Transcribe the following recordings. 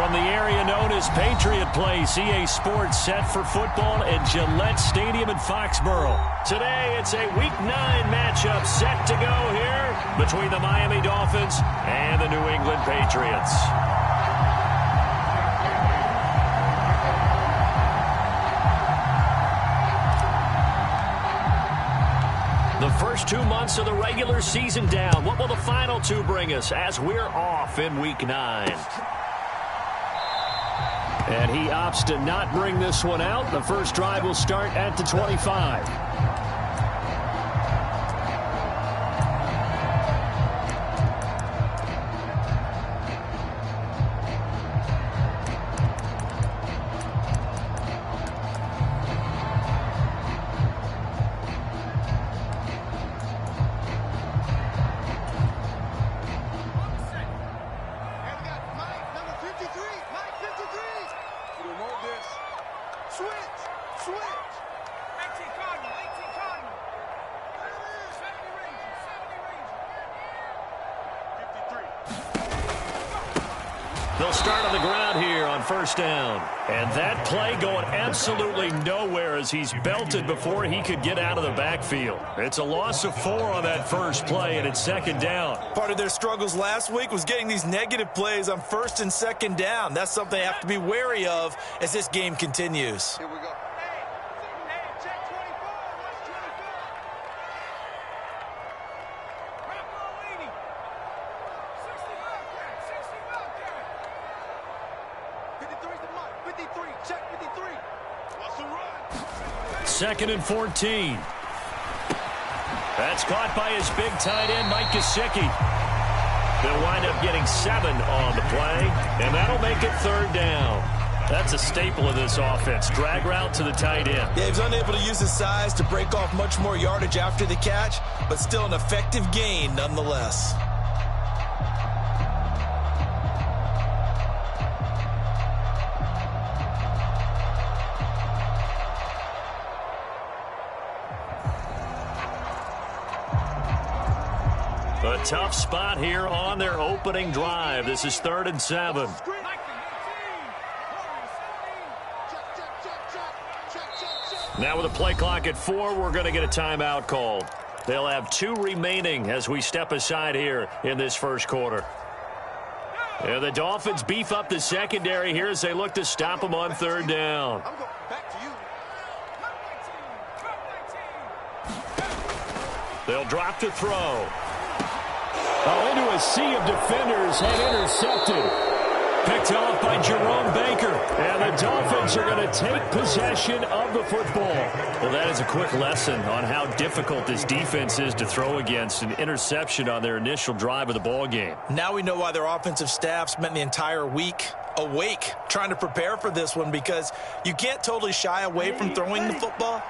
From the area known as Patriot Place, EA Sports set for football at Gillette Stadium in Foxborough. Today, it's a Week 9 matchup set to go here between the Miami Dolphins and the New England Patriots. The first 2 months of the regular season down. What will the final 2 bring us as we're off in Week 9? And he opts to not bring this one out. The first drive will start at the 25. They'll start on the ground here on first down. And that play going absolutely nowhere as he's belted before he could get out of the backfield. It's a loss of 4 on that first play, and it's second down. Part of their struggles last week was getting these negative plays on first and second down. That's something they have to be wary of as this game continues. Here we go. Second and 14. That's caught by his big tight end, Mike Gesicki. They'll wind up getting 7 on the play, and that'll make it third down. That's a staple of this offense. Drag route to the tight end. Yeah, he was unable to use his size to break off much more yardage after the catch, but still an effective gain nonetheless. A tough spot here on their opening drive. This is 3rd and 7. Now with a play clock at 4, we're going to get a timeout called. They'll have 2 remaining as we step aside here in this first quarter. And the Dolphins beef up the secondary here as they look to stop them on 3rd down. They'll drop to throw. Into a sea of defenders and intercepted. Picked off by Jerome Baker. And the Dolphins are going to take possession of the football. Well, that is a quick lesson on how difficult this defense is to throw against. An interception on their initial drive of the ball game. Now we know why their offensive staff spent the entire week awake trying to prepare for this one, because you can't totally shy away from throwing the football.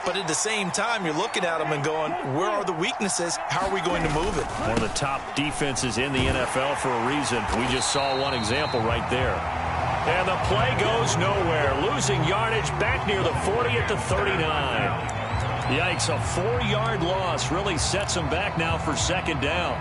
But at the same time, you're looking at them and going, where are the weaknesses? How are we going to move it? One of the top defenses in the NFL for a reason. We just saw one example right there. And the play goes nowhere. Losing yardage back near the 40 at the 39. Yikes, a 4-yard loss really sets them back now for second down.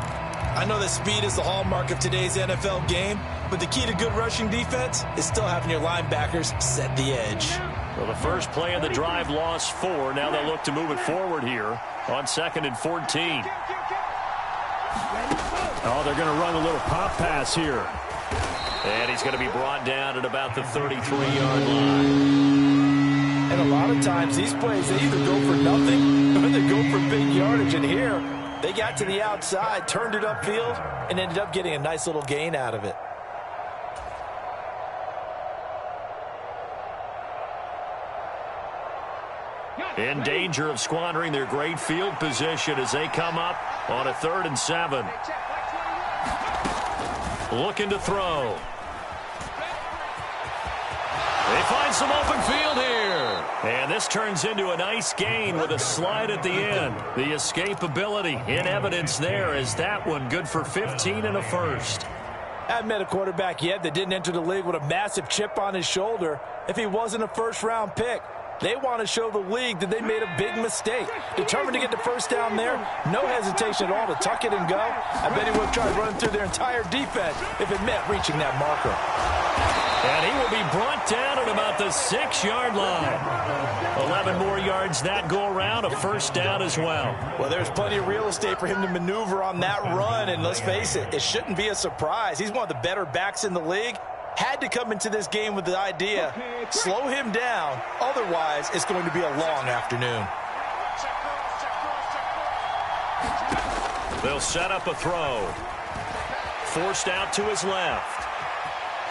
I know that speed is the hallmark of today's NFL game, but the key to good rushing defense is still having your linebackers set the edge. Well, the first play of the drive lost 4. Now they'll look to move it forward here on 2nd and 14. Oh, they're going to run a little pop pass here. And he's going to be brought down at about the 33-yard line. And a lot of times these plays, they either go for nothing or they go for big yardage. And here, they got to the outside, turned it upfield, and ended up getting a nice little gain out of it. In danger of squandering their great field position as they come up on a 3rd and 7. Looking to throw. They find some open field here. And this turns into a nice gain with a slide at the end. The escapability in evidence there as that one good for 15 and a first. I haven't met a quarterback yet that didn't enter the league with a massive chip on his shoulder if he wasn't a first-round pick. They want to show the league that they made a big mistake. Determined to get the first down there, no hesitation at all to tuck it and go. I bet he would have tried running through their entire defense if it meant reaching that marker. And he will be brought down at about the 6-yard line. 11 more yards that go around, a first down as well. Well, there's plenty of real estate for him to maneuver on that run, and let's face it, it shouldn't be a surprise. He's one of the better backs in the league. Had to come into this game with the idea, slow him down, otherwise it's going to be a long afternoon. They'll set up a throw. Forced out to his left.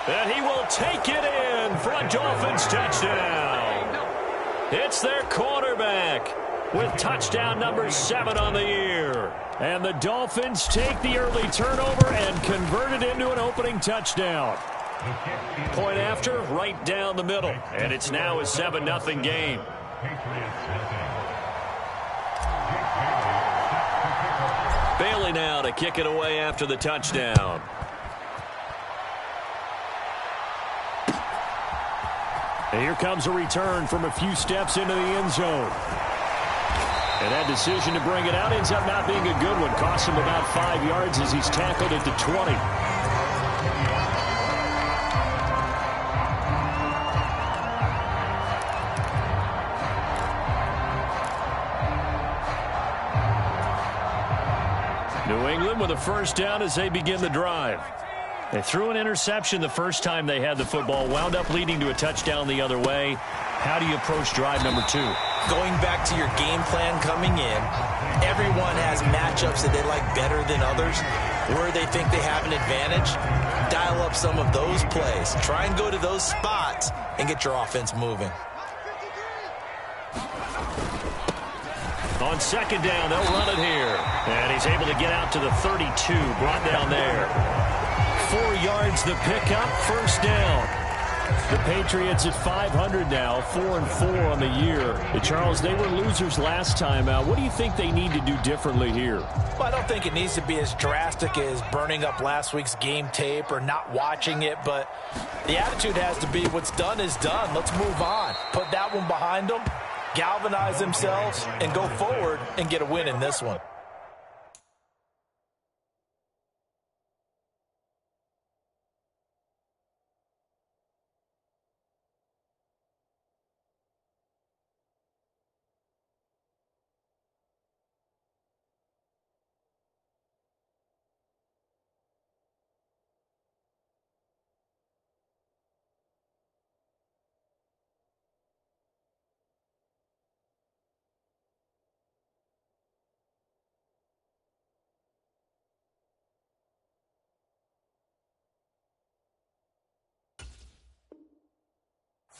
And he will take it in for a Dolphins touchdown. It's their quarterback with touchdown number 7 on the year. And the Dolphins take the early turnover and convert it into an opening touchdown. Point after, right down the middle. And it's now a 7-0 game. Bailey now to kick it away after the touchdown. And here comes a return from a few steps into the end zone. And that decision to bring it out ends up not being a good one. Costs him about 5 yards as he's tackled at the 20. New England with a first down as they begin the drive. They threw an interception the first time they had the football, wound up leading to a touchdown the other way. How do you approach drive number 2? Going back to your game plan coming in, everyone has matchups that they like better than others, where they think they have an advantage. Dial up some of those plays. Try and go to those spots and get your offense moving. On second down, they'll run it here. And he's able to get out to the 32, brought down there. 4 yards the pickup, first down. The Patriots at 500 now, 4-4 on the year. Charles, they were losers last time out. What do you think they need to do differently here? Well, I don't think it needs to be as drastic as burning up last week's game tape or not watching it, but the attitude has to be what's done is done. Let's move on. Put that one behind them, galvanize themselves, and go forward and get a win in this one.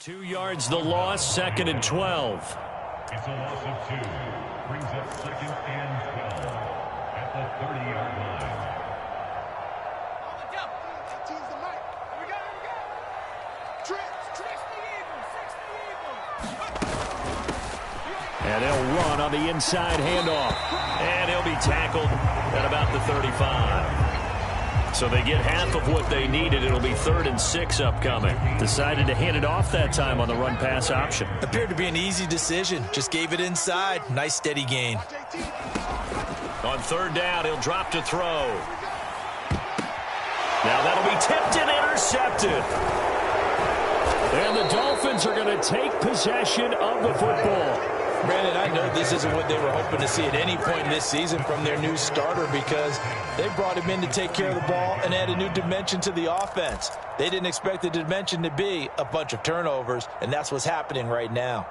Two yards the loss, second and 12. It's a loss of 2. Brings up second and 12 at the 30-yard line. And they'll run on the inside handoff. And he'll be tackled at about the 35. So they get half of what they needed. It'll be 3rd and 6 upcoming. Decided to hand it off that time on the run-pass option. Appeared to be an easy decision. Just gave it inside. Nice steady gain. On 3rd down, he'll drop to throw. Now that'll be tipped and intercepted. And the Dolphins are going to take possession of the football. Brandon, I know this isn't what they were hoping to see at any point this season from their new starter, because they brought him in to take care of the ball and add a new dimension to the offense. They didn't expect the dimension to be a bunch of turnovers, and that's what's happening right now.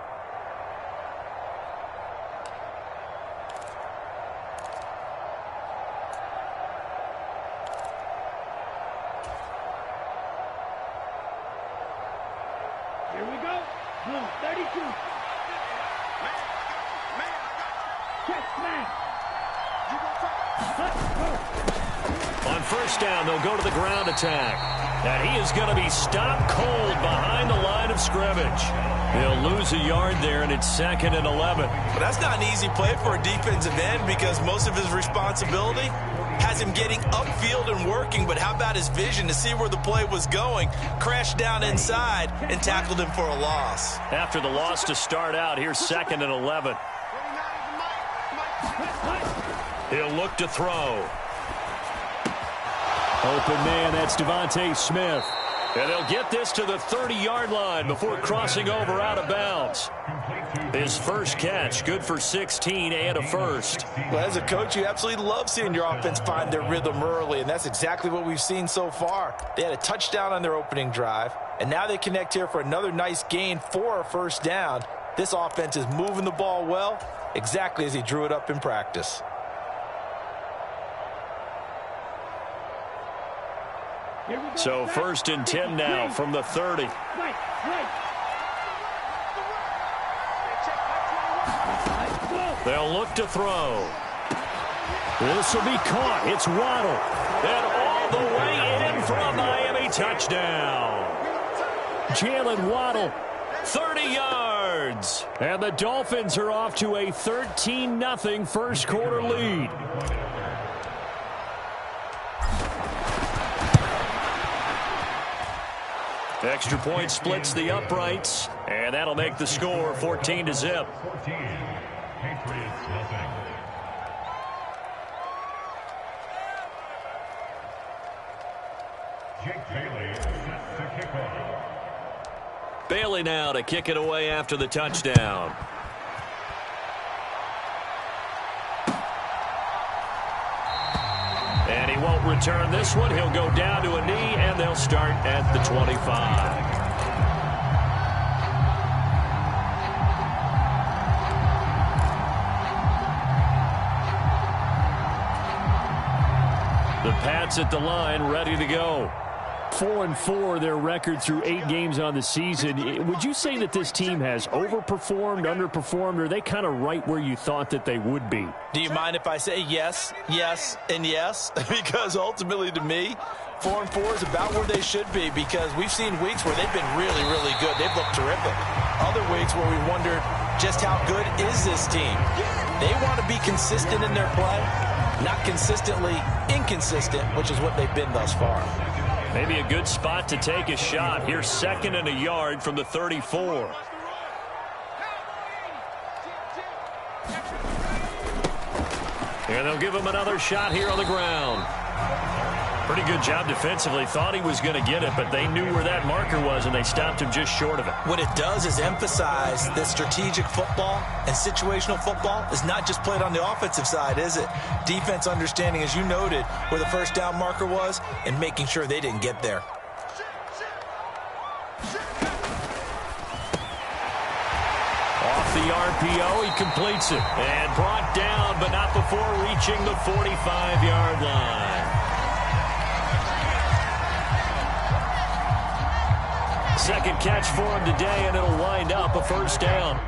Here we go. Blue 32. On first down, they'll go to the ground attack. And he is going to be stopped cold behind the line of scrimmage. They'll lose a yard there, and it's 2nd and 11. But that's not an easy play for a defensive end, because most of his responsibility has him getting upfield and working. But how about his vision to see where the play was going? Crashed down inside and tackled him for a loss. After the loss to start out, here's 2nd and 11. He'll look to throw. Open man, that's Devontae Smith. And they'll get this to the 30-yard line before crossing over out of bounds. His first catch, good for 16 and a first. Well, as a coach, you absolutely love seeing your offense find their rhythm early, and that's exactly what we've seen so far. They had a touchdown on their opening drive, and now they connect here for another nice gain for a first down. This offense is moving the ball well, exactly as he drew it up in practice. So 1st and 10 now from the 30. They'll look to throw. This will be caught. It's Waddle. And all the way in for a Miami touchdown. Jalen Waddle, 30 yards. And the Dolphins are off to a 13-0 first quarter lead. Extra point splits the uprights, and that'll make the score 14-0. 14. Patriots nothing. Jake Bailey sets the kickoff. Bailey now to kick it away after the touchdown. And he won't return this one. He'll go down to a knee, and they'll start at the 25. The Pats at the line, ready to go. 4-4, their record through 8 games on the season. Would you say that this team has overperformed, underperformed, or are they kind of right where you thought that they would be? Do you mind if I say yes, yes, and yes? Because ultimately, to me, 4-4 is about where they should be, because we've seen weeks where they've been really, really good. They've looked terrific. Other weeks where we wondered just how good is this team. They want to be consistent in their play, not consistently inconsistent, which is what they've been thus far. Maybe a good spot to take a shot. Here's 2nd and a yard from the 34. And they'll give him another shot here on the ground. Pretty good job defensively. Thought he was going to get it, but they knew where that marker was, and they stopped him just short of it. What it does is emphasize that strategic football and situational football is not just played on the offensive side, is it? Defense understanding, as you noted, where the first down marker was and making sure they didn't get there. Off the RPO, he completes it. And brought down, but not before reaching the 45-yard line. Second catch for him today, and it'll wind up a first down.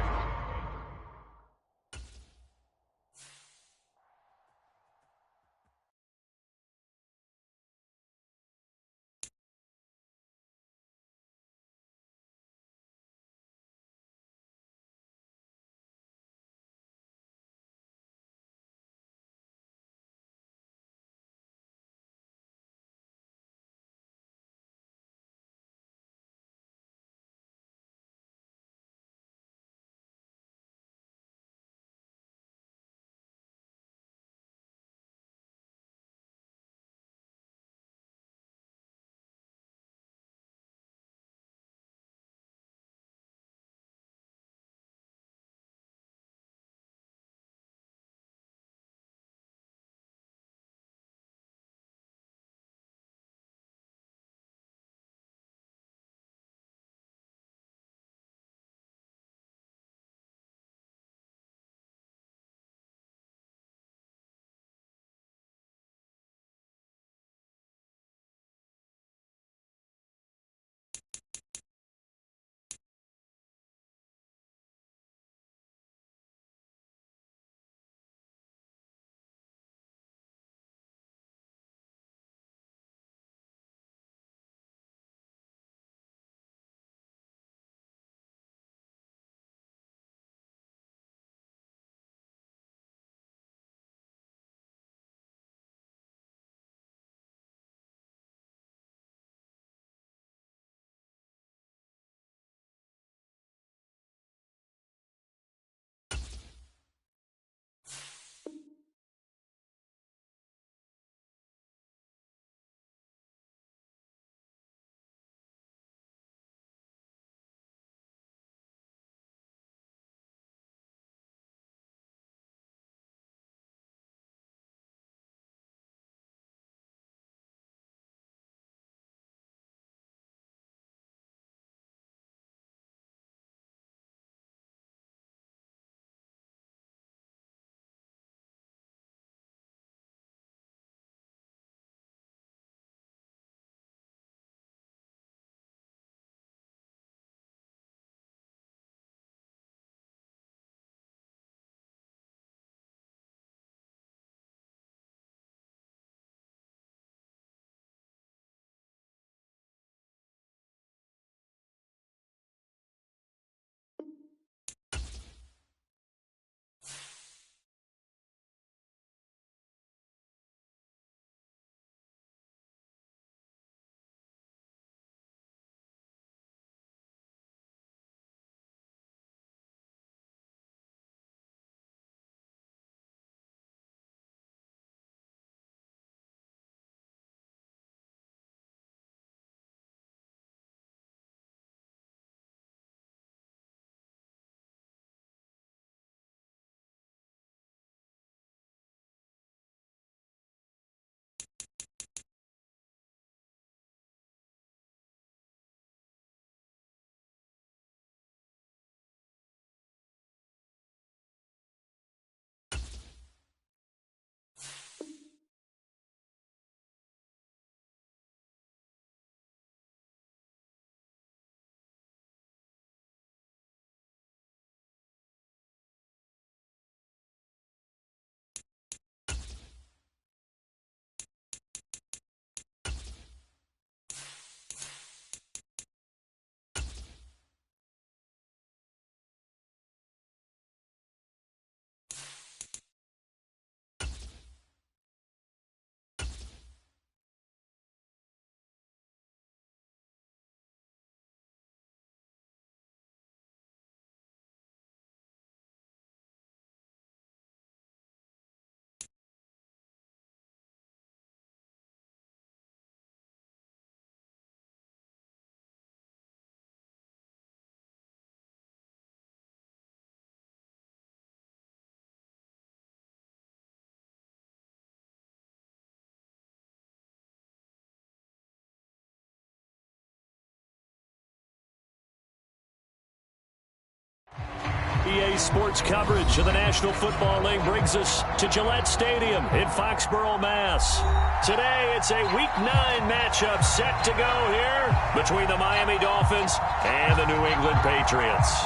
NBA sports coverage of the National Football League brings us to Gillette Stadium in Foxborough, Mass. Today, it's a Week 9 matchup set to go here between the Miami Dolphins and the New England Patriots.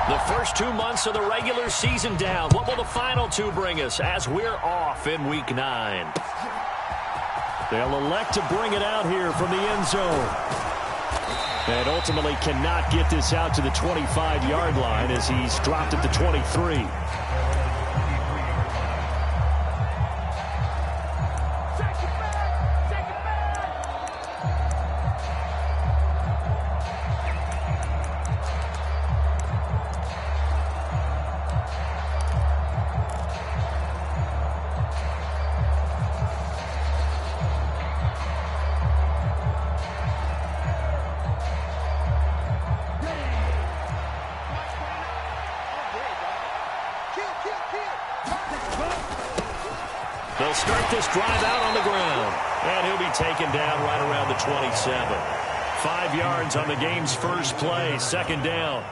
The first 2 months of the regular season down. What will the final 2 bring us as we're off in Week 9? They'll elect to bring it out here from the end zone. And ultimately cannot get this out to the 25-yard line as he's dropped at the 23. They'll start this drive out on the ground. And he'll be taken down right around the 27. 5 yards on the game's first play, second down.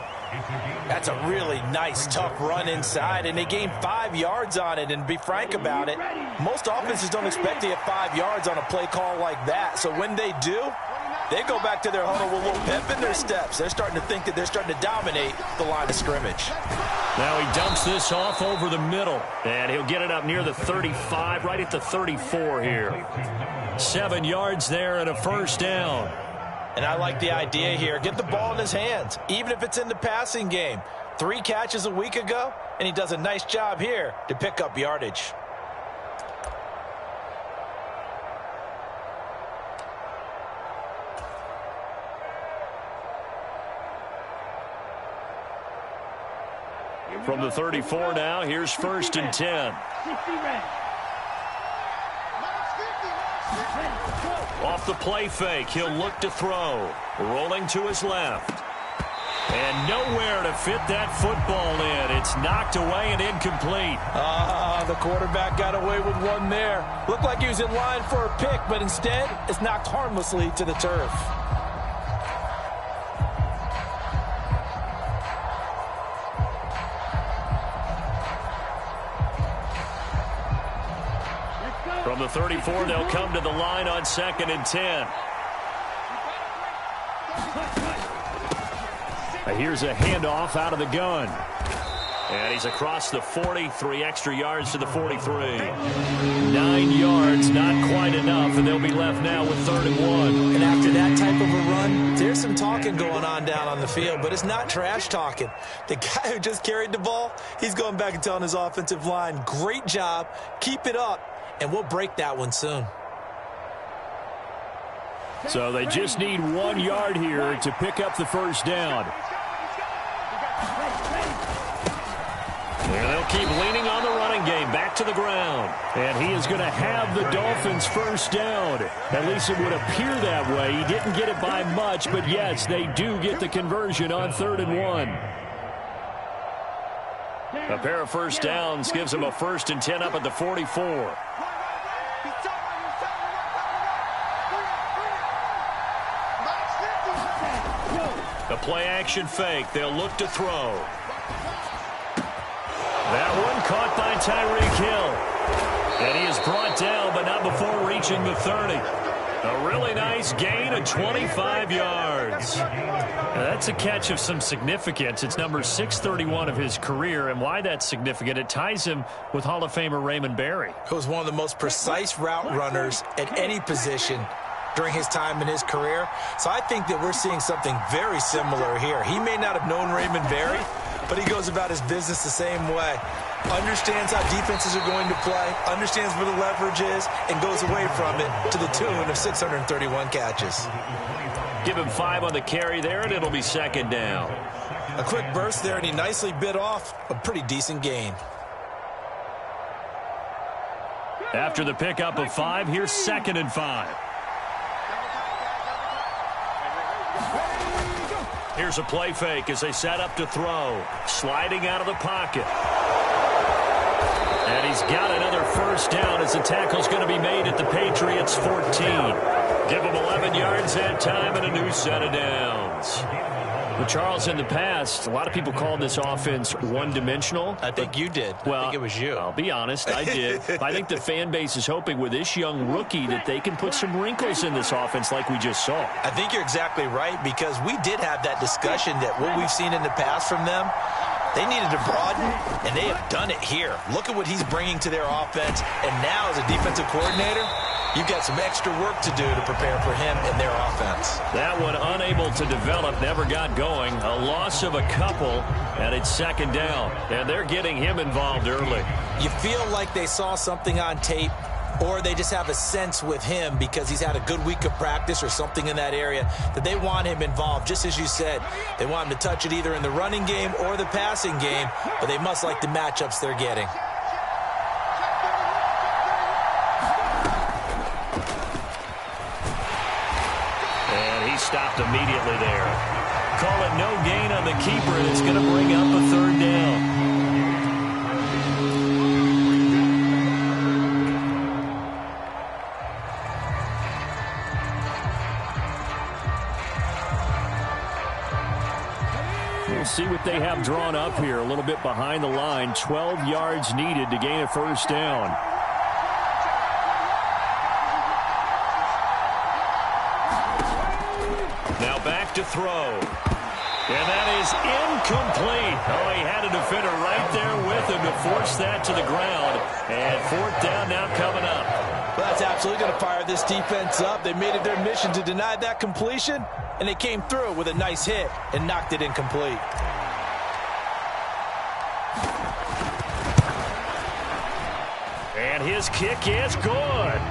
That's a really nice, tough run inside, and they gained 5 yards on it. And to be frank about it, most offenses don't expect to get 5 yards on a play call like that. So when they do, they go back to their huddle with a little pep in their steps. They're starting to think that they're starting to dominate the line of scrimmage. Now he dumps this off over the middle, and he'll get it up near the 35, right at the 34 here. 7 yards there and a first down. And I like the idea here. Get the ball in his hands, even if it's in the passing game. 3 catches a week ago, and he does a nice job here to pick up yardage. From the 34 now, here's 1st and 10. Off the play fake, he'll look to throw. Rolling to his left. And nowhere to fit that football in. It's knocked away and incomplete. The quarterback got away with one there. Looked like he was in line for a pick, but instead, it's knocked harmlessly to the turf. From the 34, they'll come to the line on 2nd and 10. Here's a handoff out of the gun. And he's across the 40, 3 extra yards to the 43. 9 yards, not quite enough, and they'll be left now with 3rd and 1. And after that type of a run, there's some talking going on down on the field, but it's not trash talking. The guy who just carried the ball, he's going back and telling his offensive line, great job, keep it up, and we'll break that one soon. So they just need 1 yard here to pick up the first down. And they'll keep leaning on the running game, back to the ground. And he is going to have the Dolphins' first down. At least it would appear that way. He didn't get it by much, but yes, they do get the conversion on 3rd and 1. A pair of first downs gives them a 1st and 10 up at the 44. The play-action fake. They'll look to throw. That one caught by Tyreek Hill. And he is brought down, but not before reaching the 30. A really nice gain of 25 yards. Now that's a catch of some significance. It's number 631 of his career, and why that's significant, it ties him with Hall of Famer Raymond Berry. He was one of the most precise route runners at any position during his time in his career. So I think that we're seeing something very similar here. He may not have known Raymond Berry, but he goes about his business the same way. Understands how defenses are going to play, understands where the leverage is, and goes away from it to the tune of 631 catches. Give him 5 on the carry there, and it'll be 2nd down. A quick burst there, and he nicely bit off a pretty decent gain. After the pickup of 5, here's 2nd and 5. Here's a play fake as they set up to throw. Sliding out of the pocket. And he's got another first down as the tackle's going to be made at the Patriots' 14. Give them 11 yards that time and a new set of downs. But Charles, in the past, a lot of people called this offense one-dimensional. I think you did. Well, I think it was you. I'll be honest, I did. I think the fan base is hoping with this young rookie that they can put some wrinkles in this offense like we just saw. I think you're exactly right, because we did have that discussion that what we've seen in the past from them, they needed to broaden, and they have done it here. Look at what he's bringing to their offense, and now as a defensive coordinator, you've got some extra work to do to prepare for him and their offense. That one unable to develop, never got going. A loss of a couple, and it's second down. And they're getting him involved early. You feel like they saw something on tape, or they just have a sense with him because he's had a good week of practice or something in that area that they want him involved. Just as you said, they want him to touch it either in the running game or the passing game, but they must like the matchups they're getting. And he stopped immediately there. Call it no gain on the keeper, and it's going to bring up a third down. We'll see what they have drawn up here. A little bit behind the line. 12 yards needed to gain a first down. Now back to throw. And that is incomplete. Oh, he had a defender right there with him to force that to the ground. And fourth down now coming up. Well, that's absolutely going to fire this defense up. They made it their mission to deny that completion, and they came through with a nice hit and knocked it incomplete. And his kick is good.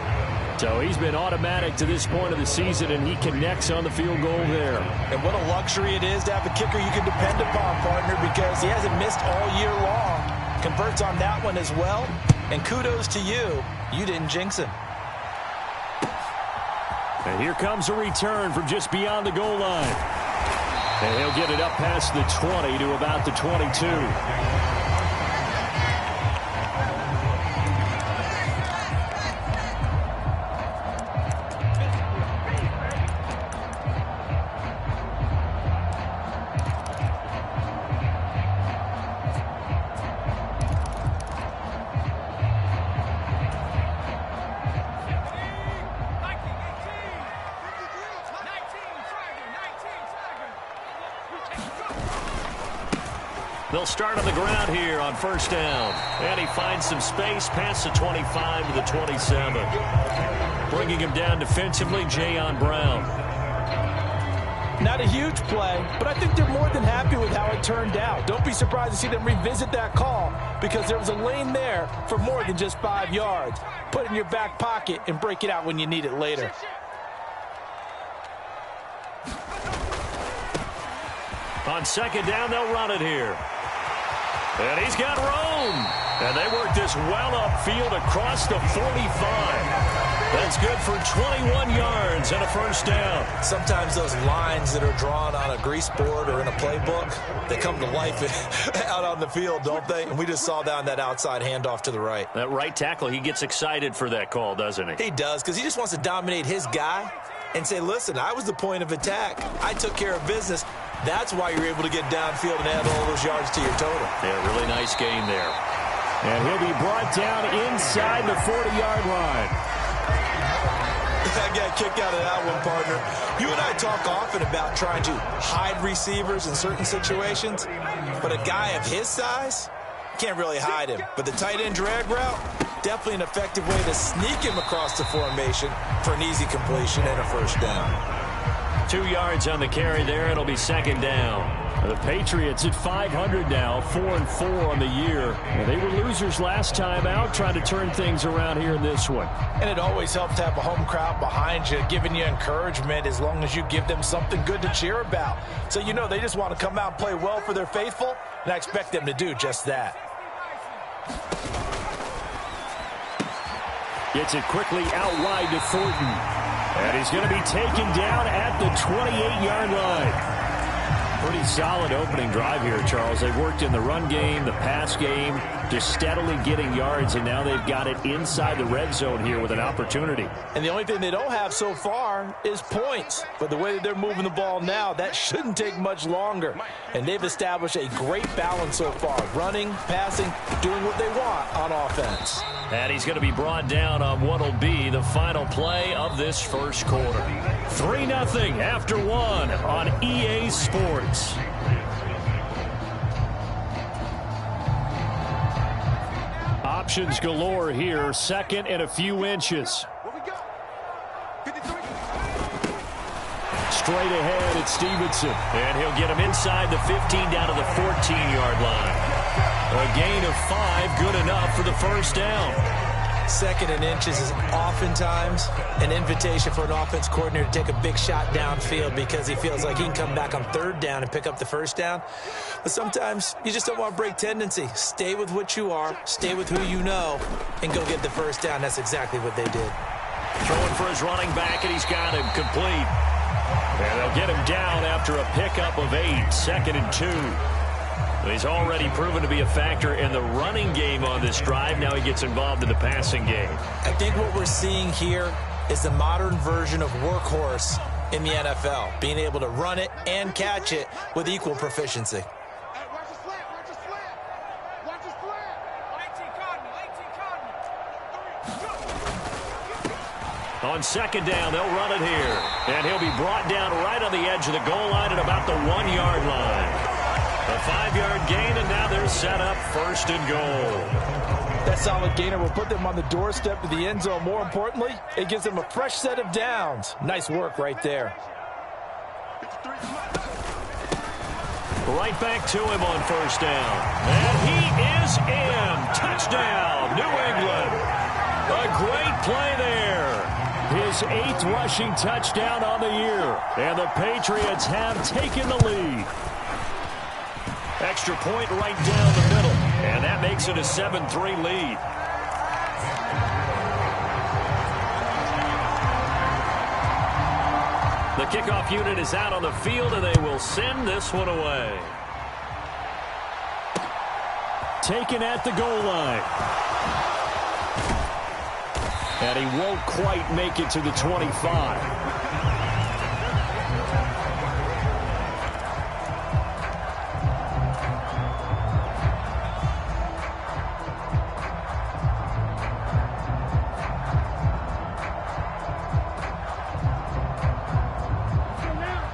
So he's been automatic to this point of the season, and he connects on the field goal there. And what a luxury it is to have a kicker you can depend upon, partner, because he hasn't missed all year long. Converts on that one as well. And kudos to you. You didn't jinx him. And here comes a return from just beyond the goal line. And he'll get it up past the 20 to about the 22. They'll start on the ground here on first down. And he finds some space past the 25 to the 27. Bringing him down defensively, Jayon Brown. Not a huge play, but I think they're more than happy with how it turned out. Don't be surprised to see them revisit that call, because there was a lane there for more than just 5 yards. Put it in your back pocket and break it out when you need it later. On second down, they'll run it here. And he's got room. And they work this well upfield across the 45. That's good for 21 yards and a first down. Sometimes those lines that are drawn on a grease board or in a playbook, they come to life out on the field, don't they? And we just saw down that outside handoff to the right. That right tackle, he gets excited for that call, doesn't he? He does, because he just wants to dominate his guy and say, listen, I was the point of attack. I took care of business. That's why you're able to get downfield and add all those yards to your total. Yeah, really nice game there. And he'll be brought down inside the 40-yard line. I got a kick out of that one, partner. You and I talk often about trying to hide receivers in certain situations, but a guy of his size can't really hide him. But the tight end drag route, definitely an effective way to sneak him across the formation for an easy completion and a first down. 2 yards on the carry there. It'll be second down. The Patriots at 500 now, 4-4 on the year. Well, they were losers last time out, trying to turn things around here in this one. And it always helps to have a home crowd behind you, giving you encouragement as long as you give them something good to cheer about. So you know they just want to come out and play well for their faithful, and I expect them to do just that. Gets it quickly out wide to Thornton. And he's going to be taken down at the 28-yard line. Pretty solid opening drive here, Charles. They've worked in the run game, the pass game, just steadily getting yards, and now they've got it inside the red zone here with an opportunity. And the only thing they don't have so far is points. But the way that they're moving the ball now, that shouldn't take much longer. And they've established a great balance so far. Running, passing, doing what they want on offense. And he's going to be brought down on what will be the final play of this first quarter. 3-0 after 1 on EA Sports. Options galore here. Second and a few inches. Straight ahead, it's Stevenson. And he'll get him inside the 15 down to the 14-yard line. A gain of 5, good enough for the first down. Second and inches is oftentimes an invitation for an offense coordinator to take a big shot downfield because he feels like he can come back on third down and pick up the first down. But sometimes you just don't want to break tendency. Stay with what you are, stay with who you know, and go get the first down. That's exactly what they did. Throwing for his running back, and he's got him complete. And they'll get him down after a pickup of 8, 2nd and 2. He's already proven to be a factor in the running game on this drive. Now he gets involved in the passing game. I think what we're seeing here is the modern version of workhorse in the NFL, being able to run it and catch it with equal proficiency. On second down, they'll run it here. And he'll be brought down right on the edge of the goal line at about the 1-yard line. A 5-yard gain, and now they're set up 1st and goal. That solid gainer will put them on the doorstep to the end zone. More importantly, it gives them a fresh set of downs. Nice work right there. Right back to him on 1st down. And he is in. Touchdown, New England. A great play there. His 8th rushing touchdown on the year. And the Patriots have taken the lead. Extra point right down the middle. And that makes it a 7-3 lead. The kickoff unit is out on the field, and they will send this one away. Taken at the goal line. And he won't quite make it to the 25.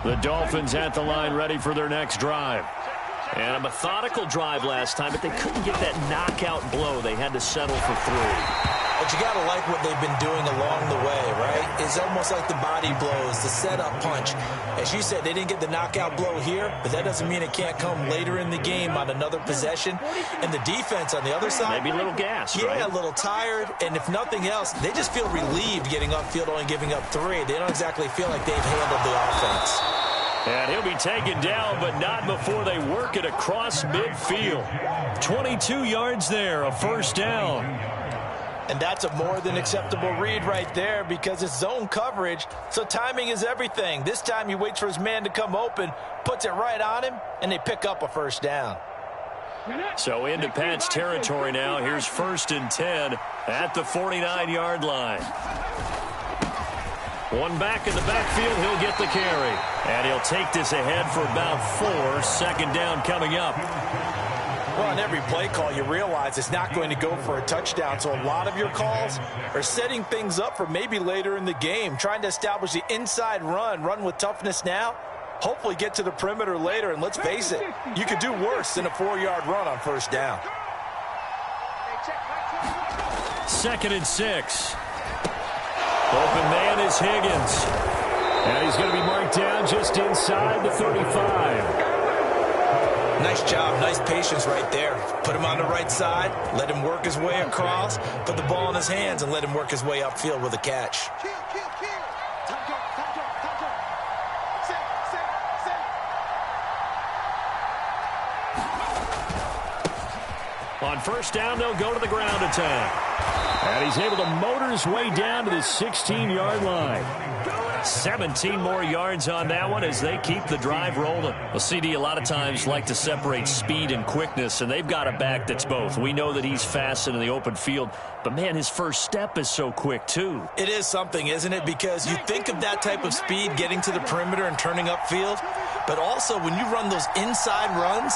The Dolphins at the line, ready for their next drive. And a methodical drive last time, but they couldn't get that knockout blow. They had to settle for 3. But you got to like what they've been doing along the way, right? It's almost like the body blows, the setup punch. As you said, they didn't get the knockout blow here, but that doesn't mean it can't come later in the game on another possession. And the defense on the other side, maybe a little gas, yeah, right? a little tired. And if nothing else, they just feel relieved getting upfield, only giving up 3. They don't exactly feel like they've handled the offense. And he'll be taken down, but not before they work it across midfield. 22 yards there, a 1st down. And that's a more than acceptable read right there because it's zone coverage, so timing is everything. This time he waits for his man to come open, puts it right on him, and they pick up a 1st down. So into Pat's territory now. Here's 1st and 10 at the 49-yard line. One back in the backfield, he'll get the carry. And he'll take this ahead for about 4. 2nd down coming up. Well, on every play call, you realize it's not going to go for a touchdown. So a lot of your calls are setting things up for maybe later in the game, trying to establish the inside run with toughness now, hopefully get to the perimeter later. And let's face it, you could do worse than a 4-yard run on 1st down. 2nd and 6. Open man is Higgins. And he's going to be marked down just inside the 35. Nice job, nice patience right there. Put him on the right side, let him work his way across, put the ball in his hands, and let him work his way upfield with a catch. On 1st down, they'll go to the ground attack. And he's able to motor his way down to the 16-yard line. 17 more yards on that one as they keep the drive rolling. Well, CD a lot of times like to separate speed and quickness, and they've got a back that's both. We know that he's fast in the open field, but, man, his first step is so quick, too. It is something, isn't it? Because you think of that type of speed getting to the perimeter and turning upfield, but also when you run those inside runs,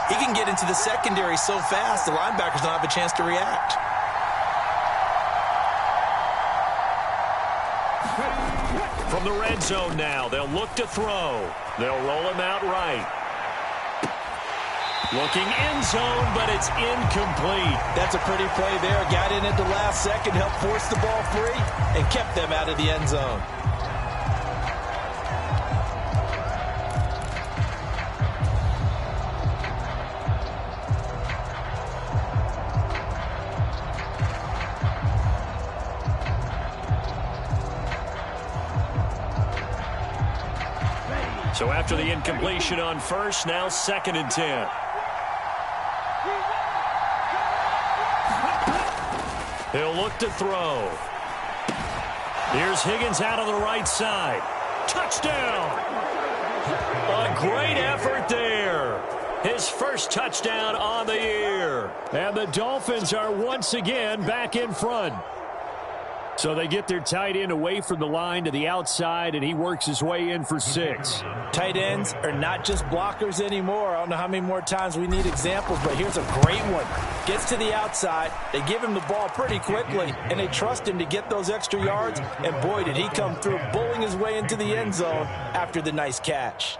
he can get into the secondary so fast the linebackers don't have a chance to react. From the red zone now, they'll look to throw. They'll roll him out right. Looking end zone, but it's incomplete. That's a pretty play there. Got in at the last second, helped force the ball free, and kept them out of the end zone. So after the incompletion on first, now 2nd and 10. He'll look to throw. Here's Higgins out on the right side. Touchdown! A great effort there. His first touchdown on the year. And the Dolphins are once again back in front. So they get their tight end away from the line to the outside, and he works his way in for 6. Tight ends are not just blockers anymore. I don't know how many more times we need examples, but here's a great one. Gets to the outside. They give him the ball pretty quickly, and they trust him to get those extra yards. And boy, did he come through, bowling his way into the end zone after the nice catch.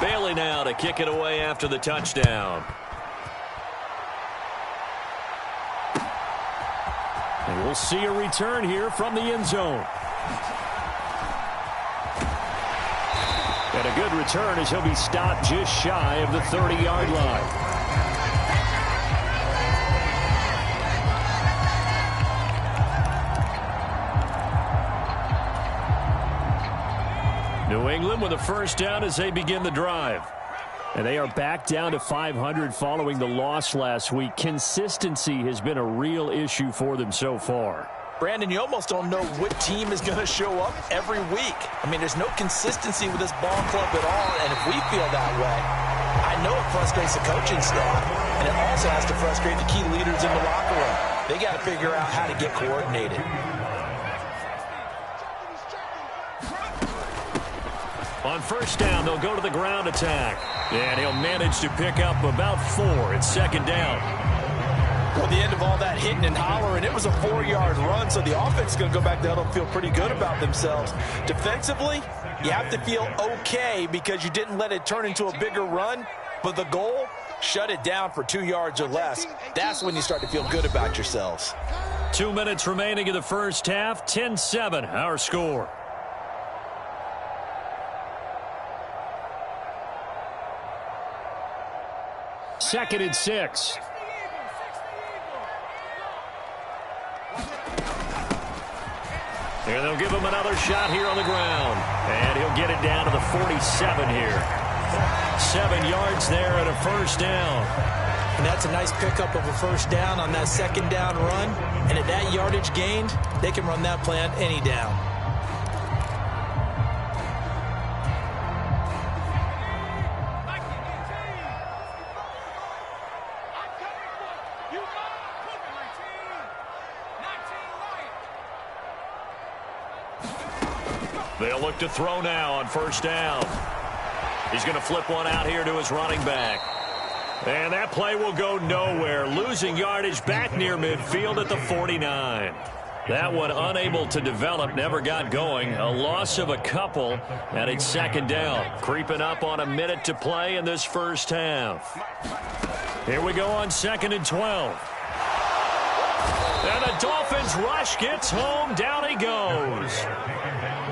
Bailey now to kick it away after the touchdown. And we'll see a return here from the end zone. And a good return as he'll be stopped just shy of the 30-yard line. New England with a first down as they begin the drive. And they are back down to 500 following the loss last week. Consistency has been a real issue for them so far. Brandon, you almost don't know what team is going to show up every week. I mean, there's no consistency with this ball club at all, and if we feel that way, I know it frustrates the coaching staff, and it also has to frustrate the key leaders in the locker room. They got to figure out how to get coordinated. On first down, they'll go to the ground attack. And he'll manage to pick up about 4. It's 2nd down. Well, the end of all that hitting and hollering, it was a 4-yard run, so the offense is going to go back to huddle and feel pretty good about themselves. Defensively, you have to feel okay because you didn't let it turn into a bigger run, but the goal, shut it down for 2 yards or less. That's when you start to feel good about yourselves. 2 minutes remaining in the first half, 10-7, our score. Second and 6. And they'll give him another shot here on the ground. And he'll get it down to the 47 here. 7 yards there and a first down. And that's a nice pickup of a first down on that 2nd down run. And at that yardage gained, they can run that play on any down. They'll look to throw now on first down. He's going to flip one out here to his running back. And that play will go nowhere. Losing yardage back near midfield at the 49. That one unable to develop, never got going. A loss of a couple, and it's 2nd down. Creeping up on a minute to play in this first half. Here we go on 2nd and 12. And the Dolphins rush gets home. Down he goes.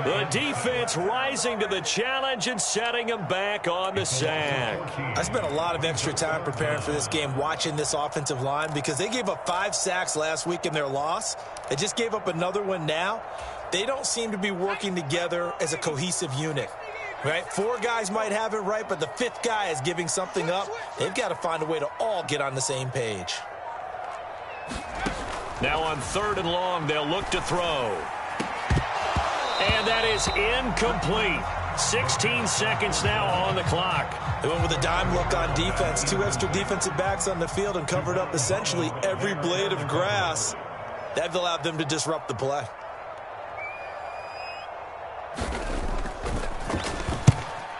The defense rising to the challenge and setting him back on the sack. I spent a lot of extra time preparing for this game, watching this offensive line, because they gave up 5 sacks last week in their loss. They just gave up another one now. they don't seem to be working together as a cohesive unit. Right? 4 guys might have it right, but the 5th guy is giving something up. They've got to find a way to all get on the same page. Now on 3rd and long, they'll look to throw. And that is incomplete. 16 seconds now on the clock. They went with a dime look on defense. 2 extra defensive backs on the field and covered up essentially every blade of grass. That allowed them to disrupt the play.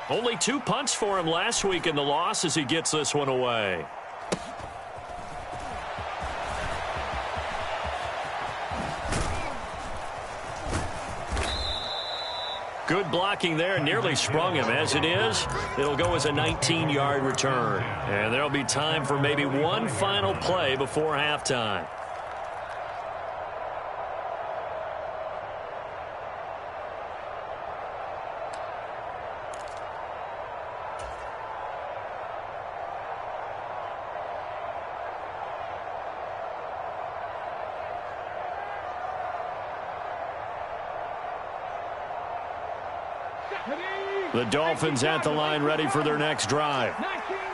Only 2 punts for him last week in the loss as he gets this one away. Good blocking there, nearly sprung him. As it is, it'll go as a 19-yard return. And there'll be time for maybe one final play before halftime. The Dolphins at the line ready for their next drive.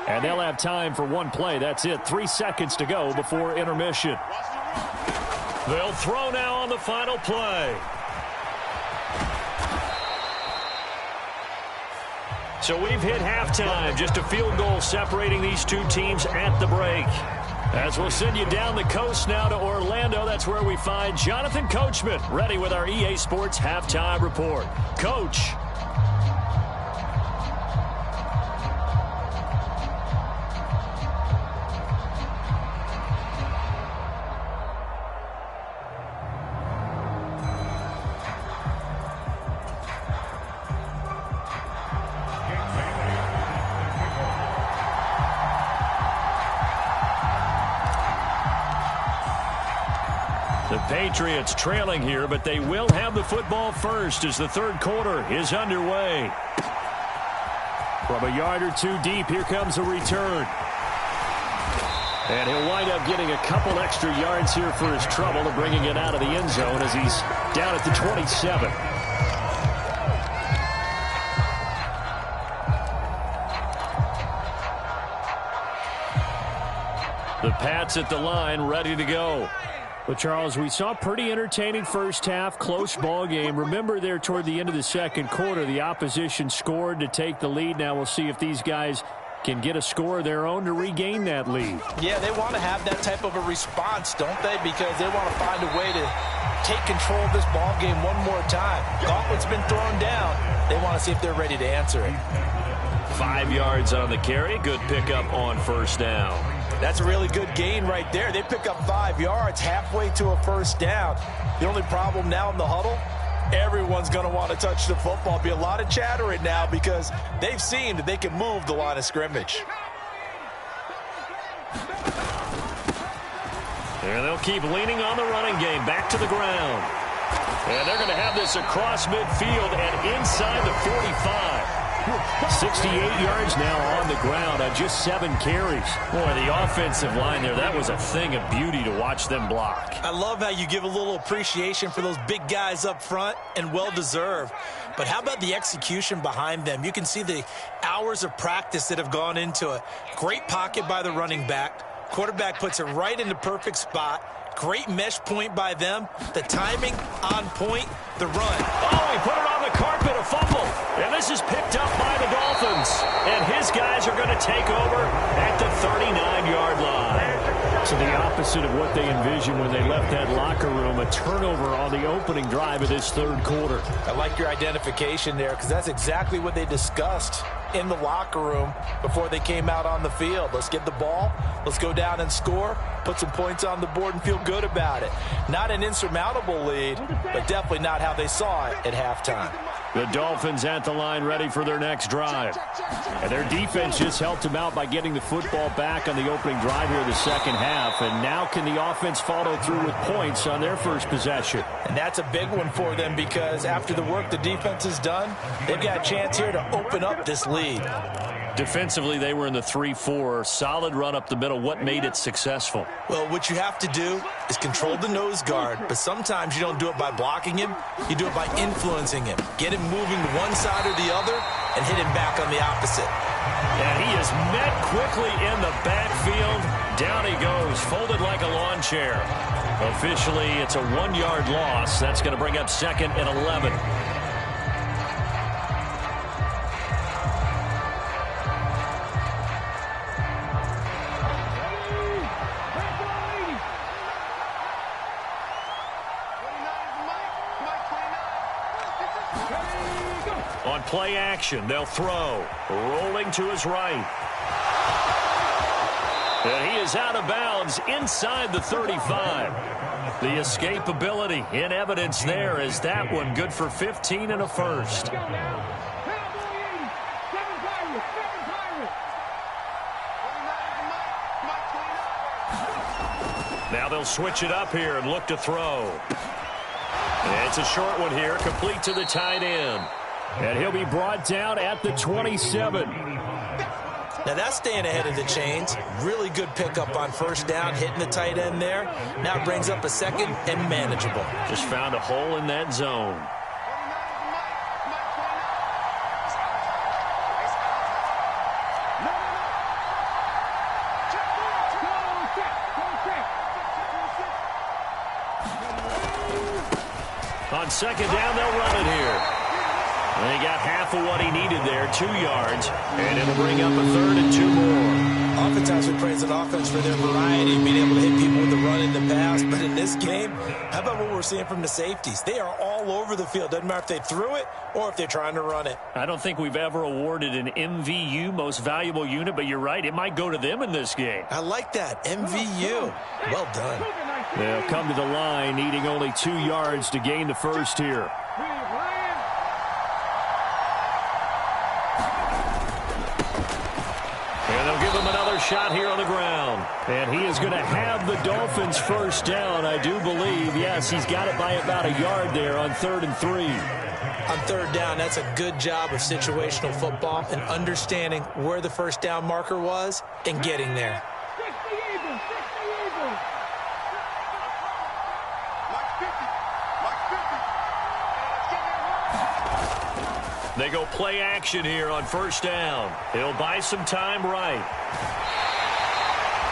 And they'll have time for one play. That's it. 3 seconds to go before intermission. They'll throw now on the final play. So we've hit halftime. Just a field goal separating these 2 teams at the break. As we'll send you down the coast now to Orlando, that's where we find Jonathan Coachman, ready with our EA Sports Halftime Report. Coach. Patriots trailing here, but they will have the football first as the 3rd quarter is underway. From a yard or 2 deep, here comes a return. And he'll wind up getting a couple extra yards here for his trouble and bringing it out of the end zone as he's down at the 27. The Pats at the line, ready to go. Well, Charles, we saw a pretty entertaining first half, close ball game. Remember there toward the end of the 2nd quarter, the opposition scored to take the lead. Now we'll see if these guys can get a score of their own to regain that lead. Yeah, they want to have that type of a response, don't they? Because they want to find a way to take control of this ball game one more time. Gauntlet's been thrown down. They want to see if they're ready to answer it. 5 yards on the carry. Good pickup on 1st down. That's a really good gain right there. They pick up 5 yards halfway to a 1st down. The only problem now in the huddle, everyone's going to want to touch the football. Be a lot of chattering now because they've seen that they can move the line of scrimmage. And they'll keep leaning on the running game. Back to the ground. And they're going to have this across midfield and inside the 45. 68 yards now on the ground on just 7 carries. Boy, the offensive line there, that was a thing of beauty to watch them block. I love how you give a little appreciation for those big guys up front, and well-deserved. But how about the execution behind them? You can see the hours of practice that have gone into it. Great pocket by the running back. Quarterback puts it right in the perfect spot. Great mesh point by them. The timing on point. The run. Oh, he put it on the carpet, a fumble. And this is picked up by the Dolphins. And his guys are going to take over at the 39-yard line. So the opposite of what they envisioned when they left that locker room, a turnover on the opening drive of this 3rd quarter. I like your identification there because that's exactly what they discussed in the locker room before they came out on the field. Let's get the ball. Let's go down and score. Put some points on the board and feel good about it. Not an insurmountable lead, but definitely not how they saw it at halftime. The Dolphins at the line ready for their next drive. And their defense just helped them out by getting the football back on the opening drive here in the 2nd half. And now can the offense follow through with points on their first possession? And that's a big one for them because after the work the defense has done, they've got a chance here to open up this lead. Defensively, they were in the 3-4. Solid run up the middle. What made it successful? Well, what you have to do is control the nose guard, but sometimes you don't do it by blocking him. You do it by influencing him. Get him moving to one side or the other and hit him back on the opposite. And he is met quickly in the backfield. Down he goes, folded like a lawn chair. Officially, it's a 1-yard loss. That's going to bring up 2nd and 11. On play action, they'll throw. Rolling to his right. And he is out of bounds inside the 35. The escapability in evidence there as that one good for 15 and a first. Now they'll switch it up here and look to throw. And it's a short one here, complete to the tight end. And he'll be brought down at the 27. Now that's staying ahead of the chains. Really good pickup on first down, hitting the tight end there. Now brings up a 2nd and manageable. Just found a hole in that zone. On second down, they'll run it here. And he got half of what he needed there, 2 yards, and it'll bring up a 3rd and 2 more. Oftentimes we praise an offense for their variety, being able to hit people with the run in the pass. But in this game, how about what we're seeing from the safeties? They are all over the field. Doesn't matter if they threw it or if they're trying to run it. I don't think we've ever awarded an MVU, most valuable unit, but you're right, it might go to them in this game. I like that, MVU. Well done. They'll come to the line, needing only 2 yards to gain the first here. Shot here on the ground. And he is going to have the Dolphins first down, I do believe. Yes, he's got it by about a yard there on 3rd and 3. On 3rd down, that's a good job of situational football and understanding where the first down marker was and getting there. They go play action here on first down. He'll buy some time right.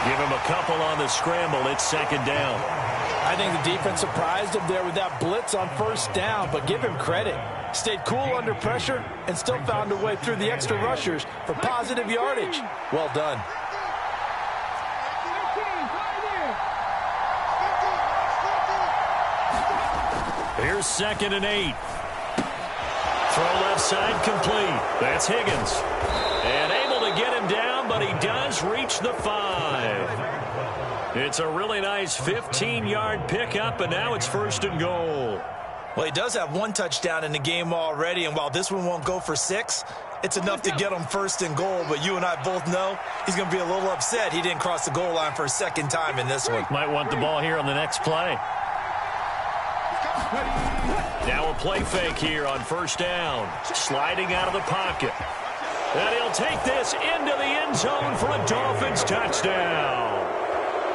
Give him a couple on the scramble. It's 2nd down. I think the defense surprised him there with that blitz on first down, but give him credit. Stayed cool under pressure and still found a way through the extra rushers for positive yardage. Well done. Here's 2nd and 8. Throw left side complete. That's Higgins. And able to get him down, but he does reach the 5. It's a really nice 15-yard pickup, and now it's 1st and goal. Well, he does have 1 touchdown in the game already, and while this one won't go for 6, it's enough to get him 1st and goal. But you and I both know he's going to be a little upset he didn't cross the goal line for a 2nd time in this one. Might want the ball here on the next play. Now a play fake here on first down. Sliding out of the pocket. And he'll take this into the end zone for a Dolphins touchdown.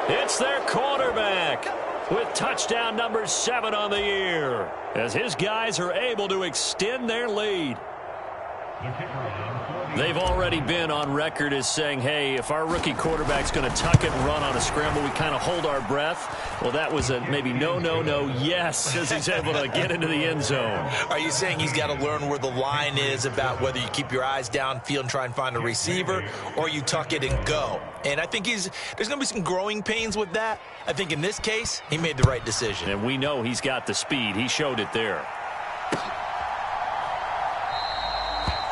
It's their quarterback with touchdown number 7 on the year as his guys are able to extend their lead. They've already been on record as saying, hey, if our rookie quarterback's going to tuck it and run on a scramble, we kind of hold our breath. Well, that was a maybe no, yes, as he's able to get into the end zone. Are you saying he's got to learn where the line is about whether you keep your eyes downfield and try and find a receiver or you tuck it and go? And I think there's going to be some growing pains with that. I think in this case, he made the right decision. And we know he's got the speed. He showed it there.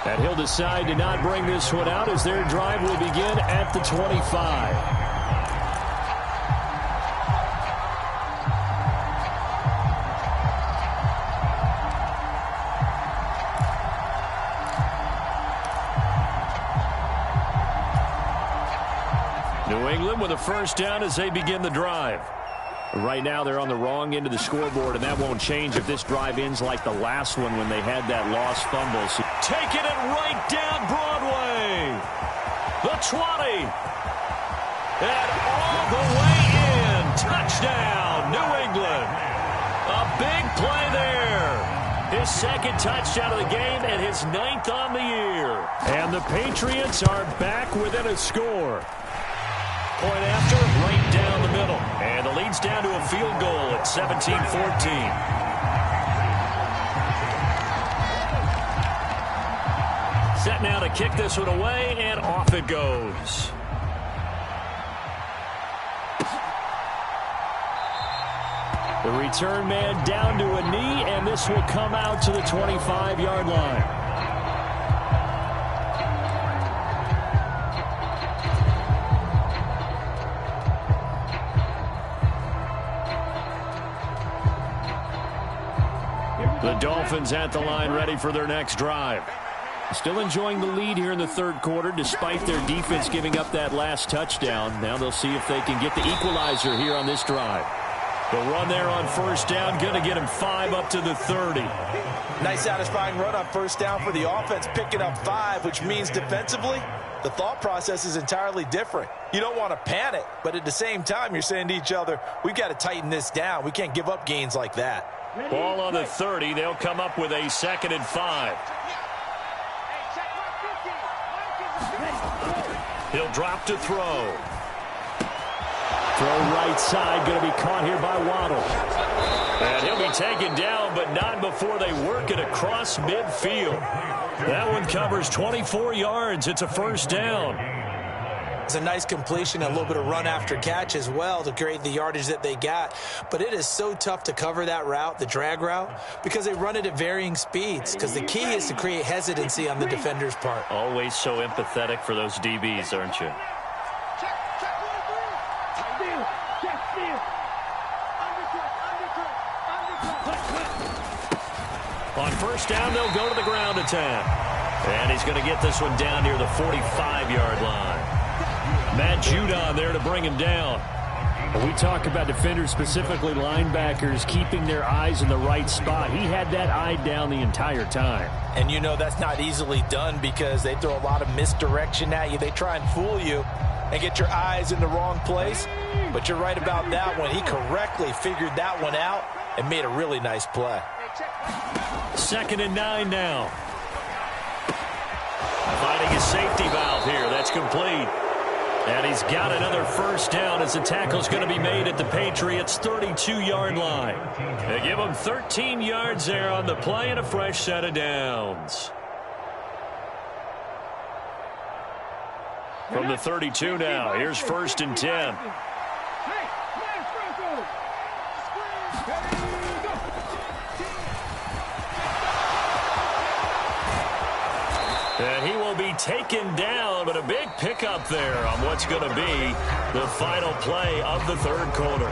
And he'll decide to not bring this one out as their drive will begin at the 25. New England with a first down as they begin the drive. Right now, they're on the wrong end of the scoreboard, and that won't change if this drive ends like the last one when they had that lost fumble. So taking it right down Broadway. The 20. And all the way in. Touchdown, New England. A big play there. His second touchdown of the game and his 9th on the year. And the Patriots are back within a score. Point after, right down the middle. And the lead's down to a field goal at 17-14. Set now to kick this one away, and off it goes. The return man down to a knee, and this will come out to the 25-yard line. The Dolphins at the line, ready for their next drive. Still enjoying the lead here in the third quarter, despite their defense giving up that last touchdown. Now they'll see if they can get the equalizer here on this drive. The run there on first down, going to get him 5 up to the 30. Nice satisfying run on first down for the offense, picking up 5, which means defensively, the thought process is entirely different. You don't want to panic, but at the same time, you're saying to each other, we've got to tighten this down. We can't give up gains like that. Ball on the 30. They'll come up with a 2nd and 5. He'll drop to throw. Throw right side, going to be caught here by Waddle. And he'll be taken down, but not before they work it across midfield. That one covers 24 yards. It's a first down. It's a nice completion, a little bit of run after catch as well to create the yardage that they got. But it is so tough to cover that route, the drag route, because they run it at varying speeds. Because the key is to create hesitancy on the defender's part. Always so empathetic for those DBs, aren't you? On first down, they'll go to the ground attack. And he's going to get this one down near the 45-yard line. Matt Judon there to bring him down. We talk about defenders, specifically linebackers, keeping their eyes in the right spot. He had that eye down the entire time. And you know that's not easily done because they throw a lot of misdirection at you. They try and fool you and get your eyes in the wrong place. But you're right about that one. He correctly figured that one out and made a really nice play. 2nd and 9 now. Finding his safety valve here. That's complete. And he's got another first down as the tackle's going to be made at the Patriots' 32-yard line. They give him 13 yards there on the play and a fresh set of downs. From the 32 now, here's 1st and 10. And he will be taken down, but a big pickup there on what's going to be the final play of the third quarter.